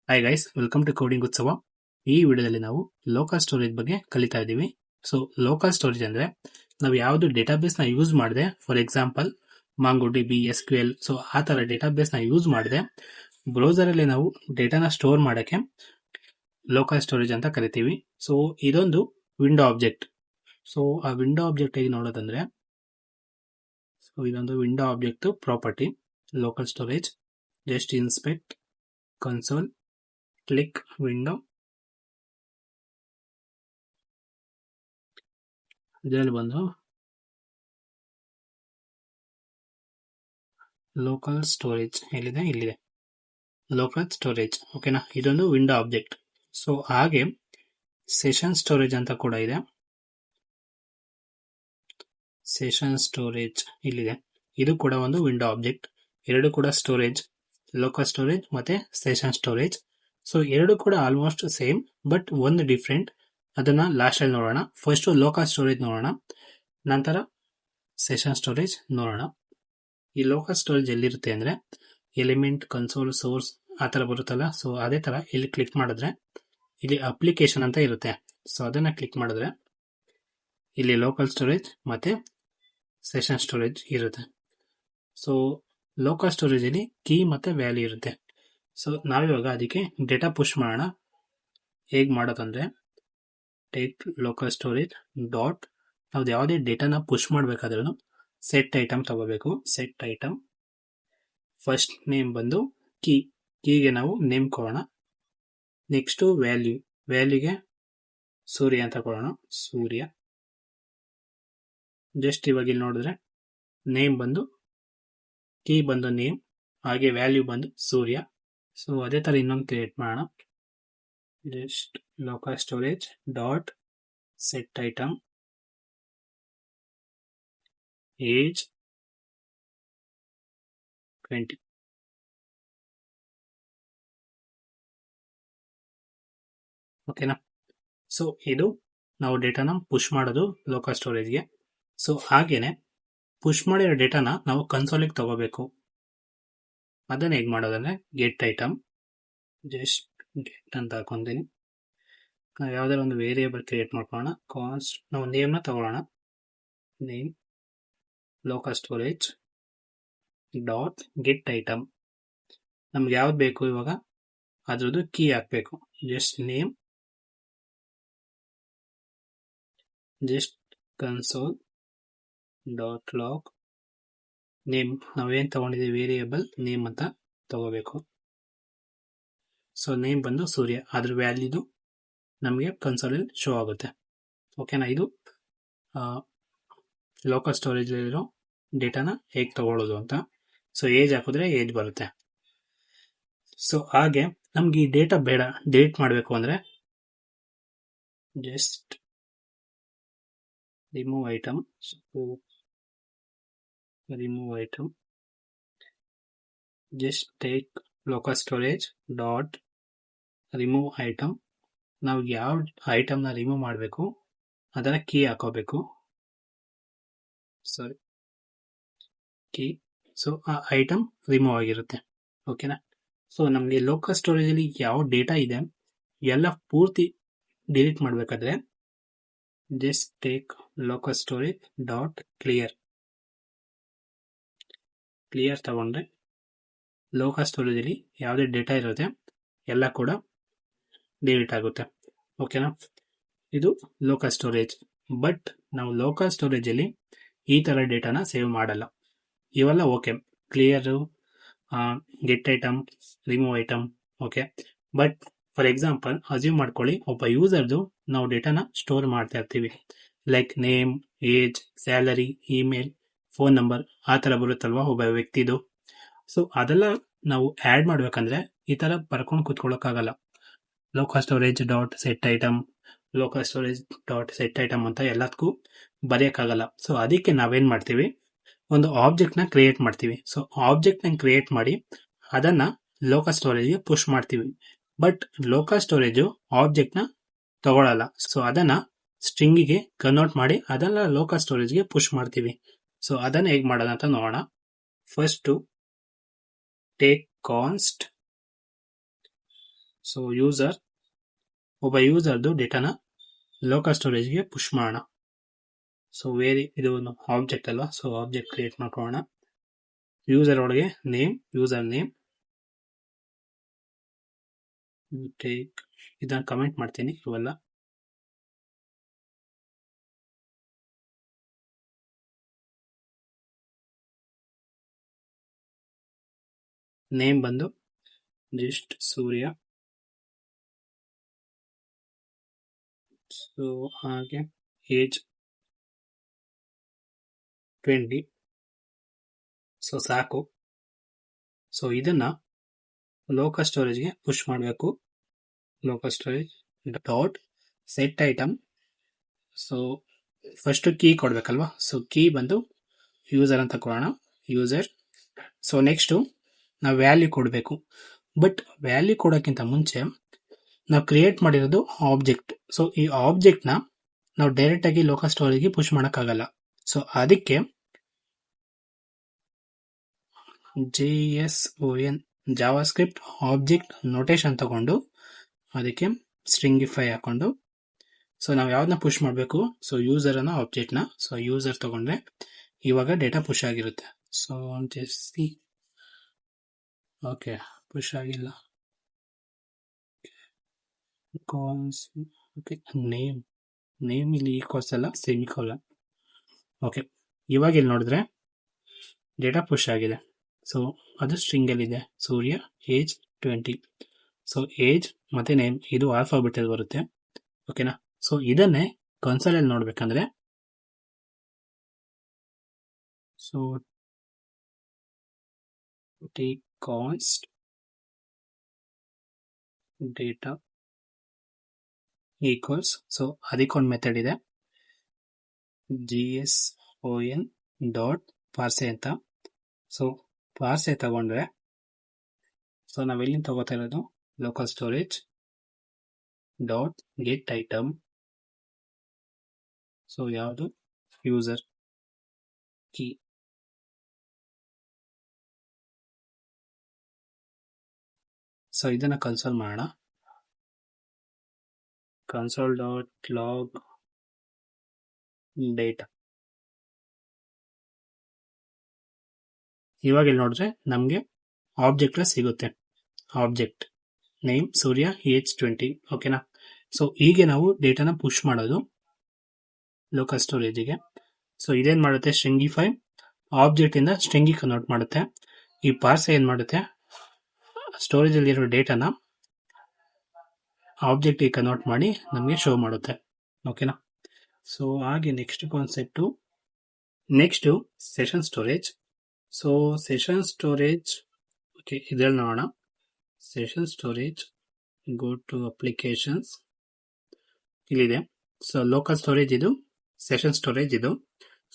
Hi guys, welcome to coding Utsav. ಈ ವಿಡಿಯೋದಲ್ಲಿ ನಾವು ಲೋಕಲ್ ಸ್ಟೋರೇಜ್ ಬಗ್ಗೆ ಕಲಿತಾ ಇದ್ದೀವಿ. ಸೊ ಲೋಕಲ್ ಸ್ಟೋರೇಜ್ ಅಂದ್ರೆ ನಾವು ಯಾವುದು ಡೇಟಾಬೇಸ್ ನ ಯೂಸ್ ಮಾಡದೆ, for example MongoDB, SQL, so ಆ ತರ ಡೇಟಾಬೇಸ್ ನ ಯೂಸ್ ಮಾಡದೆ ಬ್ರೌಸರ್ ಅಲ್ಲಿ ನಾವು ಡೇಟಾನ ಸ್ಟೋರ್ ಮಾಡಕ್ಕೆ ಲೋಕಲ್ ಸ್ಟೋರೇಜ್ ಅಂತ ಕರಿತೀವಿ. ಸೊ ಇದೊಂದು ವಿಂಡೋ ಆಬ್ಜೆಕ್ಟ್. ಸೊ ಆ ವಿಂಡೋ ಆಬ್ಜೆಕ್ಟ್ ಹೇಗೆ ನೋಡೋದಂದ್ರೆ, ಸೊ ಇದೊಂದು window object property local storage. Just inspect console, click window. ಇದರಲ್ಲಿ ಬಂದು ಲೋಕಲ್ ಸ್ಟೋರೇಜ್ ಎಲ್ಲಿದೆ, ಇಲ್ಲಿದೆ ಲೋಕಲ್ ಸ್ಟೋರೇಜ್. ಓಕೆನಾ, ಇದೊಂದು ವಿಂಡೋ ಆಬ್ಜೆಕ್ಟ್. ಸೊ ಹಾಗೆ ಸೆಷನ್ ಸ್ಟೋರೇಜ್ ಅಂತ ಕೂಡ ಇದೆ. ಸೆಷನ್ ಸ್ಟೋರೇಜ್ ಇಲ್ಲಿದೆ, ಇದು ಕೂಡ ಒಂದು ವಿಂಡೋ ಆಬ್ಜೆಕ್ಟ್. ಎರಡು ಕೂಡ ಸ್ಟೋರೇಜ್, ಲೋಕಲ್ ಸ್ಟೋರೇಜ್ ಮತ್ತೆ ಸೆಷನ್ ಸ್ಟೋರೇಜ್. ಸೊ ಎರಡು ಕೂಡ ಆಲ್ಮೋಸ್ಟ್ ಸೇಮ್, ಬಟ್ ಒಂದು ಡಿಫ್ರೆಂಟ್. ಅದನ್ನ ಲಾಸ್ಟ್ ಅಲ್ಲಿ ನೋಡೋಣ. ಫಸ್ಟ್ ಲೋಕಲ್ ಸ್ಟೋರೇಜ್ ನೋಡೋಣ, ನಂತರ ಸೆಷನ್ ಸ್ಟೋರೇಜ್ ನೋಡೋಣ. ಈ ಲೋಕಲ್ ಸ್ಟೋರೇಜ್ ಎಲ್ಲಿರುತ್ತೆ ಅಂದ್ರೆ ಎಲಿಮೆಂಟ್, ಕನ್ಸೋಲ್, ಸೋರ್ಸ್ ಆ ತರ ಬರುತ್ತಲ್ಲ. ಸೊ ಅದೇ ತರ ಇಲ್ಲಿ ಕ್ಲಿಕ್ ಮಾಡಿದ್ರೆ ಇಲ್ಲಿ ಅಪ್ಲಿಕೇಶನ್ ಅಂತ ಇರುತ್ತೆ. ಸೊ ಅದನ್ನ ಕ್ಲಿಕ್ ಮಾಡಿದ್ರೆ ಇಲ್ಲಿ ಲೋಕಲ್ ಸ್ಟೋರೇಜ್ ಮತ್ತೆ ಸೆಷನ್ ಸ್ಟೋರೇಜ್ ಇರುತ್ತೆ. ಸೊ ಲೋಕಲ್ ಸ್ಟೋರೇಜ್ ಅಲ್ಲಿ ಕೀ ಮತ್ತೆ ವ್ಯಾಲ್ಯೂ ಇರುತ್ತೆ. ಸೊ ನಾವಿವಾಗ ಅದಕ್ಕೆ ಡೇಟಾ ಪುಷ್ ಮಾಡೋಣ. ಹೇಗ್ ಮಾಡೋದಂದ್ರೆ, ಟೇಕ್ ಲೋಕಲ್ ಸ್ಟೋರೇಜ್ ಡಾಟ್, ನಾವು ಯಾವುದೇ ಡೇಟಾನ ಪುಷ್ ಮಾಡಬೇಕಾದ್ರೂ ಸೆಟ್ ಐಟಮ್ ತಗೋಬೇಕು. ಸೆಟ್ ಐಟಮ್ ಫಸ್ಟ್ ನೇಮ್ ಬಂದು ಕೀಗೆ ನಾವು ನೇಮ್ ಕೊಡೋಣ. ನೆಕ್ಸ್ಟ್ ವ್ಯಾಲ್ಯೂಗೆ ಸೂರ್ಯ ಅಂತ ಕೊಡೋಣ, ಸೂರ್ಯ. ಜಸ್ಟ್ ಇವಾಗ ಇಲ್ಲಿ ನೋಡಿದ್ರೆ ನೇಮ್ ಬಂದು ಕೀ ಬಂದು ನೇಮ್, ಹಾಗೆ ವ್ಯಾಲ್ಯೂ ಬಂದು ಸೂರ್ಯ. ಸೊ ಅದೇ ತರ ಇನ್ನೊಂದು ಕ್ರಿಯೇಟ್ ಮಾಡೋಣ. Just local storage dot set item age 20. ಓಕೆನಾ. ಸೊ ಇದು ನಾವು ಡೇಟಾನ ಪುಷ್ ಮಾಡೋದು ಲೋಕಲ್ ಸ್ಟೋರೇಜ್ಗೆ. ಸೊ ಹಾಗೇನೆ ಪುಷ್ ಮಾಡಿರೋ ಡೇಟಾನ ನಾವು ಕನ್ಸೋಲಿಗೆ ತಗೋಬೇಕು. ಅದನ್ನ ಹೇಗ್ ಮಾಡೋದಂದ್ರೆ, ಗೆಟ್ ಐಟಮ್, ಜಸ್ಟ್ ಗೆಟ್ ಅಂತ ಹಾಕೊಂತೀನಿ. ನಾವು ಯಾವ್ದಾರ ಒಂದು ವೇರಿಯೇಬಲ್ ಕ್ರಿಯೇಟ್ ಮಾಡ್ಕೊಳ್ಳೋಣ. ಕಾಸ್ಟ್, ನಾವು ನೇಮ್ನ ತಗೊಳ್ಳೋಣ. Name local storage dot get item, ನಮ್ಗೆ ಯಾವ್ದು ಬೇಕು ಇವಾಗ ಅದ್ರದ್ದು ಕೀ ಹಾಕ್ಬೇಕು. Just name, just console dot log name, ನಾವೇನ್ ತಗೊಂಡಿದ್ದೀವಿ ವೇರಿಯೇಬಲ್ ನೇಮ್ ಅಂತ ತಗೋಬೇಕು. ಸೊ ನೇಮ್ ಬಂದು ಸೂರ್ಯ, ಅದ್ರ ವ್ಯಾಲ್ಯೂದು ನಮಗೆ ಕನ್ಸೋಲ್ ಶೋ ಆಗುತ್ತೆ. ಓಕೆನಾ. ಇದು ಲೋಕಲ್ ಸ್ಟೋರೇಜ್ ಇರೋ ಡೇಟಾನ ಹೇಗೆ ತಗೊಳ್ಳೋದು ಅಂತ. ಸೊ ಏಜ್ ಹಾಕಿದ್ರೆ ಏಜ್ ಬರುತ್ತೆ. ಸೊ ಹಾಗೆ ನಮ್ಗೆ ಈ ಡೇಟಾ ಬೇಡ, ಡಿಲೀಟ್ ಮಾಡಬೇಕು ಅಂದ್ರೆ just remove item. Remove item, just take local storage dot remove item. ನಾವು ಯಾವ ಐಟಮ್ನ ರಿಮೂವ್ ಮಾಡಬೇಕು ಅದರ ಕೀ ಹಾಕೋಬೇಕು. ಸಾರಿ, ಕೀ. ಸೊ ಆ ಐಟಮ್ ರಿಮೂವ್ ಆಗಿರುತ್ತೆ. ಓಕೆನಾ. ಸೊ ನಮಗೆ ಲೋಕಲ್ ಸ್ಟೋರೇಜ್ ಅಲ್ಲಿ ಯಾವ ಡೇಟಾ ಇದೆ ಎಲ್ಲ ಪೂರ್ತಿ ಡಿಲೀಟ್ ಮಾಡಬೇಕಾದ್ರೆ just take local storage dot clear. Clear ತಗೊಂಡ್ರೆ ಲೋಕಲ್ ಸ್ಟೋರೇಜ್ ಅಲ್ಲಿ ಯಾವುದೇ ಡೇಟಾ ಇರುತ್ತೆ ಎಲ್ಲ ಕೂಡ ಡಿಲೀಟ್ ಆಗುತ್ತೆ. ಓಕೆನಾ. ಇದು ಲೋಕಲ್ ಸ್ಟೋರೇಜ್. ಬಟ್ ನಾವು ಲೋಕಲ್ ಸ್ಟೋರೇಜ್ ಅಲ್ಲಿ ಈ ತರ ಡೇಟಾನ ಸೇವ್ ಮಾಡಲ್ಲ. ಇವೆಲ್ಲ okay, clear, get item, remove item, okay. But for example assume ಮಾಡ್ಕೊಳ್ಳಿ, ಒಬ್ಬ ಯೂಸರ್ದು ನಾವು ಡೇಟಾನ ಸ್ಟೋರ್ ಮಾಡ್ತಾ ಇರ್ತೀವಿ. Like name, age, salary, email, phone number ಆ ತರ ಬರುತ್ತಲ್ವಾ ಒಬ್ಬ ವ್ಯಕ್ತಿದು. ಸೊ ಅದೆಲ್ಲ ನಾವು ಆಡ್ ಮಾಡ್ಬೇಕಂದ್ರೆ ಈ ತರ ಬರ್ಕೊಂಡು ಕೂತ್ಕೊಳ್ಳೋಕ್ಕಾಗಲ್ಲ. Local storage dot set item, local storage dot set item ಅಂತ ಎಲ್ಲದಕ್ಕೂ ಬರೆಯಕ್ಕಾಗಲ್ಲ. ಸೊ ಅದಕ್ಕೆ ನಾವೇನ್ ಮಾಡ್ತೀವಿ, ಒಂದು ಆಬ್ಜೆಕ್ಟ್ ನ ಕ್ರಿಯೇಟ್ ಮಾಡ್ತೀವಿ. ಸೊ ಆಬ್ಜೆಕ್ಟ್ ನ ಕ್ರಿಯೇಟ್ ಮಾಡಿ ಅದನ್ನ ಲೋಕಲ್ ಸ್ಟೋರೇಜ್ಗೆ ಪುಷ್ ಮಾಡ್ತೀವಿ. ಬಟ್ ಲೋಕಲ್ ಸ್ಟೋರೇಜ್ ಆಬ್ಜೆಕ್ಟ್ ನ ತಗೊಳಲ್ಲ. ಸೊ ಅದನ್ನ ಸ್ಟ್ರಿಂಗಿಗೆ ಕನ್ವರ್ಟ್ ಮಾಡಿ ಅದನ್ನ ಲೋಕಲ್ ಸ್ಟೋರೇಜ್ಗೆ ಪುಷ್ ಮಾಡ್ತೀವಿ. ಸೊ ಅದನ್ನ ಹೇಗ್ ಮಾಡೋಣ ಅಂತ ನೋಡೋಣ. ಫಸ್ಟ್ ಟೇಕ್ ಕಾನ್ಸ್ಟ್ ಸೊ ಒಬ್ಬ ಯೂಸರ್ದು ಡೇಟಾನ ಲೋಕಲ್ ಸ್ಟೋರೇಜ್ಗೆ ಪುಷ್ ಮಾಡೋಣ. ಸೊ ಇದು ಆಬ್ಜೆಕ್ಟ್ ಅಲ್ವಾ, ಸೊ ಆಬ್ಜೆಕ್ಟ್ ಕ್ರಿಯೇಟ್ ಮಾಡ್ಕೊಳ್ಳೋಣ. ಯೂಸರ್ ಒಳಗೆ ಯೂಸರ್ ನೇಮ್ ಟೇಕ್, ಇದನ್ನ ಕಮೆಂಟ್ ಮಾಡ್ತೀನಿ ಇವೆಲ್ಲ. ನೇಮ್ ಬಂದು ಜಸ್ಟ್ ಸೂರ್ಯ. ಸೊ ಹಾಗೆ ಏಜ್ 20. ಸೊ ಸಾಕು. ಸೊ ಇದನ್ನ ಲೋಕಲ್ ಸ್ಟೋರೇಜ್ಗೆ ಪುಷ್ ಮಾಡಬೇಕು. Local storage dot set item. So first key ಕೊಡ್ಬೇಕಲ್ವಾ, ಸೊ ಕೀ ಬಂದು ಯೂಸರ್ ಅಂತ ಕೊಡೋಣ, ಯೂಸರ್. ಸೊ ನೆಕ್ಸ್ಟ್ ನಾವು ವ್ಯಾಲ್ಯೂ ಕೊಡಬೇಕು. ಬಟ್ ವ್ಯಾಲ್ಯೂ ಕೊಡೋಕ್ಕಿಂತ ಮುಂಚೆ ನಾವು ಕ್ರಿಯೇಟ್ ಮಾಡಿರೋದು ಆಬ್ಜೆಕ್ಟ್. ಸೊ ಈ ಆಬ್ಜೆಕ್ಟ್ನ ನಾವು ಡೈರೆಕ್ಟ್ ಆಗಿ ಲೋಕಲ್ ಸ್ಟೋರೇಜ್ಗೆ ಪುಷ್ ಮಾಡೋಕ್ಕಾಗಲ್ಲ. ಸೊ ಅದಕ್ಕೆ JSON ಜಾವಾಸ್ಕ್ರಿಪ್ಟ್ ಆಬ್ಜೆಕ್ಟ್ ನೋಟೇಶನ್ ತಗೊಂಡು ಅದಕ್ಕೆ ಸ್ಟ್ರಿಂಗಿಫೈ ಹಾಕೊಂಡು, ಸೊ ನಾವು ಯಾವ್ದನ್ನ ಪುಷ್ ಮಾಡಬೇಕು, ಸೊ ಯೂಸರ್ ಅನ್ನೋ ಆಬ್ಜೆಕ್ಟ್ನ. ಸೊ ಯೂಸರ್ ತಗೊಂಡ್ರೆ ಇವಾಗ ಡೇಟಾ ಪುಷ್ ಆಗಿರುತ್ತೆ. ಸೊ ಜೆಸ್ಸಿ ಓಕೆ ಪುಷ್ ಆಗಿಲ್ಲ. ಓಕೆ ನೇಮ್ ಇಲ್ಲಿ ಈಕ್ವಲ್ಸ್ ಅಲ್ಲ, ಸೆಮಿಕೋಲನ್. ಓಕೆ ಇವಾಗ ಇಲ್ಲಿ ನೋಡಿದ್ರೆ ಡೇಟಾ ಪುಷ್ ಆಗಿದೆ. ಸೊ ಅದು ಸ್ಟ್ರಿಂಗ್ ಅಲ್ಲಿ ಇದೆ, ಸೂರ್ಯ ಏಜ್ 20. ಸೊ ಏಜ್ ಮತ್ತೆ ನೇಮ್ ಇದು ಆಲ್ಫಾಬೆಟ್ ಅಲ್ಲಿ ಬರುತ್ತೆ. ಓಕೆನಾ. ಸೊ ಇದನ್ನೇ ಕನ್ಸೋಲ್ ಅಲ್ಲಿ ನೋಡ್ಬೇಕಂದ್ರೆ, so take ಕಾನ್ಸ್ಟ್ data equals, so ಅದಕ್ಕೊಂದು ಮೆಥಡ್ ಇದೆ JSON ಡಾಟ್ ಪಾರ್ಸೆ ಅಂತ. ಸೊ ಪಾರ್ಸೆ ತಗೊಂಡ್ರೆ, ಸೊ ನಾವೆಲ್ಲಿಂದ ತಗೋತಾ ಇರೋದು, local storage dot get item. So ಯಾವುದು, ಯೂಸರ್ ಕೀ. ಸೊ ಇದನ್ನ ಕನ್ಸೋಲ್ ಮಾಡೋಣ. Console dot log data. ಇವಾಗ ಇಲ್ಲಿ ನೋಡಿದ್ರೆ ನಮಗೆ ಆಬ್ಜೆಕ್ಟ್ ಸಿಗುತ್ತೆ. ಆಬ್ಜೆಕ್ಟ್ ನೇಮ್ ಸೂರ್ಯ ಏಜ್ 20. ಓಕೆನಾ. ಸೊ ಹೀಗೆ ನಾವು ಡೇಟಾನ ಪುಷ್ ಮಾಡೋದು ಲೋಕಲ್ ಸ್ಟೋರೇಜಿಗೆ. ಸೊ ಇದೇನ್ ಮಾಡುತ್ತೆ, ಸ್ಟ್ರಿಂಗಿಫೈ ಆಬ್ಜೆಕ್ಟ್ ಇಂದ ಸ್ಟ್ರಿಂಗಿ ಕನ್ವರ್ಟ್ ಮಾಡುತ್ತೆ. ಈ ಪಾರ್ಸೆ ಏನ್ ಮಾಡುತ್ತೆ, ಸ್ಟೋರೇಜ್ ಅಲ್ಲಿ ಇರೋ ಡೇಟಾನ ಆಬ್ಜೆಕ್ಟ್ ಕನ್ವರ್ಟ್ ಮಾಡಿ ನಮಗೆ ಶೋ ಮಾಡುತ್ತೆ. ಓಕೆನಾ. ಸೊ ಹಾಗೆ next concept, next session storage. So session storage okay ಇದ್ರಲ್ಲಿ ನೋಡೋಣ. Session storage, go to applications, ಇಲ್ಲಿದೆ. ಸೊ ಲೋಕಲ್ ಸ್ಟೋರೇಜ್ ಇದು, ಸೆಷನ್ ಸ್ಟೋರೇಜ್ ಇದು.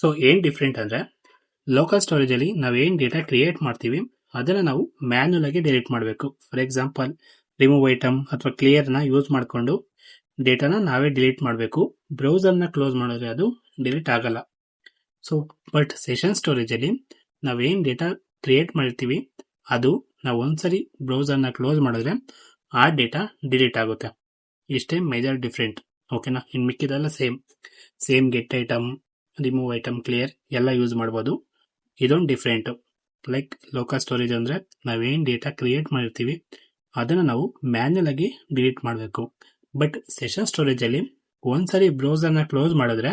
ಸೊ ಏನ್ ಡಿಫ್ರೆಂಟ್ ಅಂದ್ರೆ, ಲೋಕಲ್ ಸ್ಟೋರೇಜ್ ಅಲ್ಲಿ ನಾವೇನ್ ಡೇಟಾ ಕ್ರಿಯೇಟ್ ಮಾಡ್ತೀವಿ ಅದನ್ನ ನಾವು ಮ್ಯಾನ್ಯುಯಲ್ ಆಗಿ ಡಿಲೀಟ್ ಮಾಡಬೇಕು. ಫಾರ್ ಎಕ್ಸಾಂಪಲ್ ರಿಮೂವ್ ಐಟಮ್ ಅಥವಾ ಕ್ಲಿಯರ್ ನ ಯೂಸ್ ಮಾಡಿಕೊಂಡು ಡೇಟಾನ ನಾವೇ ಡಿಲೀಟ್ ಮಾಡಬೇಕು. ಬ್ರೌಸರ್ ನ ಕ್ಲೋಸ್ ಮಾಡಿದ್ರೆ ಅದು ಡಿಲೀಟ್ ಆಗಲ್ಲ. ಸೊ ಬಟ್ ಸೆಷನ್ ಸ್ಟೋರೇಜ್ ಅಲ್ಲಿ ನಾವೇನ್ ಡೇಟಾ ಕ್ರಿಯೇಟ್ ಮಾಡಿರ್ತೀವಿ ಅದು ನಾವು ಒಂದ್ಸರಿ ಬ್ರೌಸರ್ ನ ಕ್ಲೋಸ್ ಮಾಡಿದ್ರೆ ಆ ಡೇಟಾ ಡಿಲೀಟ್ ಆಗುತ್ತೆ. ಇಷ್ಟೇ ಮೇಜರ್ ಡಿಫ್ರೆಂಟ್. ಓಕೆನಾ. ಇನ್ ಮಿಕ್ಕಿದೆಲ್ಲ same get item, remove item, clear ಎಲ್ಲ ಯೂಸ್ ಮಾಡ್ಬೋದು. ಇದೊಂದು ಡಿಫ್ರೆಂಟ್. ಲೈಕ್ ಲೋಕಲ್ ಸ್ಟೋರೇಜ್ ಅಂದ್ರೆ ನಾವೇನ್ ಡೇಟಾ ಕ್ರಿಯೇಟ್ ಮಾಡಿರ್ತೀವಿ ಅದನ್ನ ನಾವು ಮ್ಯಾನ್ಯಲ್ ಆಗಿ ಡಿಲೀಟ್ ಮಾಡಬೇಕು. ಬಟ್ ಸೆಷನ್ ಸ್ಟೋರೇಜ್ ಅಲ್ಲಿ ಒಂದ್ಸರಿ ಬ್ರೌಸರ್ ನ ಕ್ಲೋಸ್ ಮಾಡಿದ್ರೆ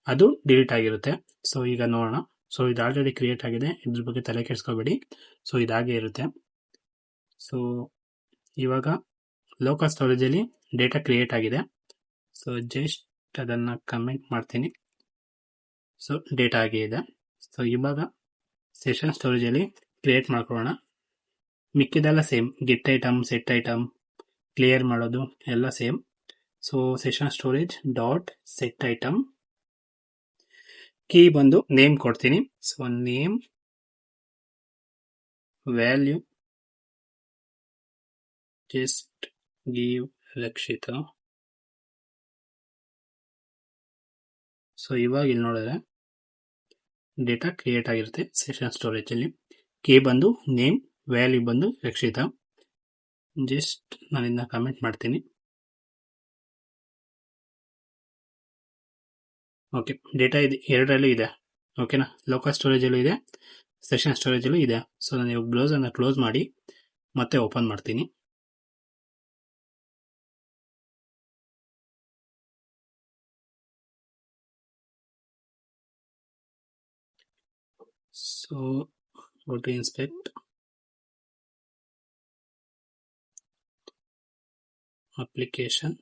ಅದು ಡಿಲೀಟ್ ಆಗಿರುತ್ತೆ. ಸೊ ಈಗ ನೋಡೋಣ. ಸೊ ಇದು ಆಲ್ರೆಡಿ ಕ್ರಿಯೇಟ್ ಆಗಿದೆ, ಇದ್ರ ಬಗ್ಗೆ ತಲೆ ಕೆಡಿಸ್ಕೋಬೇಡಿ. ಸೊ ಇದಾಗೆ ಇರುತ್ತೆ. ಸೊ ಇವಾಗ ಲೋಕಲ್ ಸ್ಟೋರೇಜ್ ಅಲ್ಲಿ ಡೇಟಾ ಕ್ರಿಯೇಟ್ ಆಗಿದೆ. ಸೊ ಜಸ್ಟ್ ಅದನ್ನ ಕಮೆಂಟ್ ಮಾಡ್ತೀನಿ. ಸೊ ಡೇಟಾ ಆಗಿ ಇದೆ. ಸೊ ಇವಾಗ ಸೆಷನ್ ಸ್ಟೋರೇಜ್ ಅಲ್ಲಿ ಕ್ರಿಯೇಟ್ ಮಾಡ್ಕೊಳ್ಳೋಣ. ಮಿಕ್ಕಿದೆಲ್ಲ same, get item, set item, clear ಮಾಡೋದು ಎಲ್ಲ same. So session storage dot set item, key ಬಂದು ನೇಮ್ ಕೊಡ್ತೀನಿ. So name value just give Rakshita. So ಇವಾಗ ಇಲ್ಲಿ ನೋಡಿದ್ರೆ ಡೇಟಾ ಕ್ರಿಯೇಟ್ ಆಗಿರುತ್ತೆ ಸೆಷನ್ ಸ್ಟೋರೇಜ್ ಅಲ್ಲಿ. ಕೀ ಬಂದು ನೇಮ್, ವ್ಯಾಲ್ಯೂ ಬಂದು ರಕ್ಷಿತಾ. ಜಸ್ಟ್ ನಾನು ಇದನ್ನ ಕಮೆಂಟ್ ಮಾಡ್ತೀನಿ. ಓಕೆ, ಡೇಟಾ ಇದೆ ಎರಡರಲ್ಲೂ ಇದೆ. ಓಕೆನಾ, ಲೋಕಲ್ ಸ್ಟೋರೇಜಲ್ಲೂ ಇದೆ, ಸೆಷನ್ ಸ್ಟೋರೇಜಲ್ಲೂ ಇದೆ. ಸೊ ನಾನು ಇವಾಗ ಬ್ರೌಸರ್ನ ಕ್ಲೋಸ್ ಮಾಡಿ ಮತ್ತೆ ಓಪನ್ ಮಾಡ್ತೀನಿ. So go to inspect, application.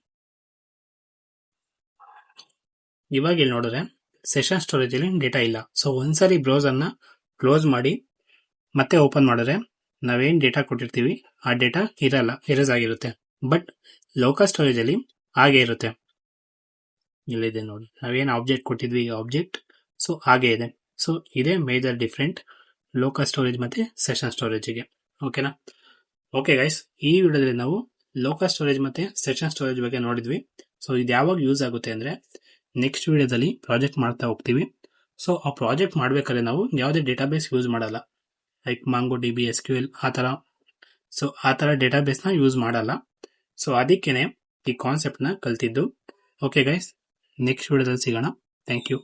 ಇವಾಗ ಇಲ್ಲಿ ನೋಡಿದ್ರೆ ಸೆಷನ್ ಸ್ಟೋರೇಜ್ ಅಲ್ಲಿ ಡೇಟಾ ಇಲ್ಲ. ಸೊ ಒಂದ್ಸರಿ ಬ್ರೌಸರ್ನ ಕ್ಲೋಸ್ ಮಾಡಿ ಮತ್ತೆ ಓಪನ್ ಮಾಡಿದ್ರೆ ನಾವೇನ್ ಡೇಟಾ ಕೊಟ್ಟಿರ್ತೀವಿ ಆ ಡೇಟಾ ಇರಲ್ಲ, ಎರೇಸ್ ಆಗಿರುತ್ತೆ. ಬಟ್ ಲೋಕಲ್ ಸ್ಟೋರೇಜ್ ಅಲ್ಲಿ ಹಾಗೆ ಇರುತ್ತೆ. ಇಲ್ಲಿದೆ ನೋಡಿ, ನಾವೇನ್ ಆಬ್ಜೆಕ್ಟ್ ಕೊಟ್ಟಿದ್ವಿ ಈ ಆಬ್ಜೆಕ್ಟ್, ಸೊ ಹಾಗೆ ಇದೆ. ಸೊ ಇದೇ ಮೇಜರ್ ಡಿಫ್ರೆಂಟ್ ಲೋಕಲ್ ಸ್ಟೋರೇಜ್ ಮತ್ತೆ ಸೆಷನ್ ಸ್ಟೋರೇಜ್ಗೆ. ಓಕೆನಾ? ಓಕೆ ಗೈಸ್, ಈ ವಿಡಿಯೋದಲ್ಲಿ ನಾವು ಲೋಕಲ್ ಸ್ಟೋರೇಜ್ ಮತ್ತೆ ಸೆಷನ್ ಸ್ಟೋರೇಜ್ ಬಗ್ಗೆ ನೋಡಿದ್ವಿ. ಸೊ ಇದು ಯಾವಾಗ ಯೂಸ್ ಆಗುತ್ತೆ ಅಂದ್ರೆ ನೆಕ್ಸ್ಟ್ ವಿಡಿಯೋದಲ್ಲಿ ಪ್ರಾಜೆಕ್ಟ್ ಮಾಡ್ತಾ ಹೋಗ್ತೀವಿ. ಸೊ ಆ ಪ್ರಾಜೆಕ್ಟ್ ಮಾಡ್ಬೇಕಾದ್ರೆ ನಾವು ಯಾವುದೇ ಡೇಟಾಬೇಸ್ ಯೂಸ್ ಮಾಡಲ್ಲ, ಲೈಕ್ MongoDB, SQL ಆ ಥರ. ಸೊ ಆ ಥರ ಡೇಟಾಬೇಸ್ನ ಯೂಸ್ ಮಾಡಲ್ಲ. ಸೊ ಅದಕ್ಕೇನೆ ಈ ಕಾನ್ಸೆಪ್ಟ್ನ ಕಲ್ತಿದ್ದು. ಓಕೆ ಗೈಸ್, ನೆಕ್ಸ್ಟ್ ವಿಡಿಯೋದಲ್ಲಿ ಸಿಗೋಣ. Thank you.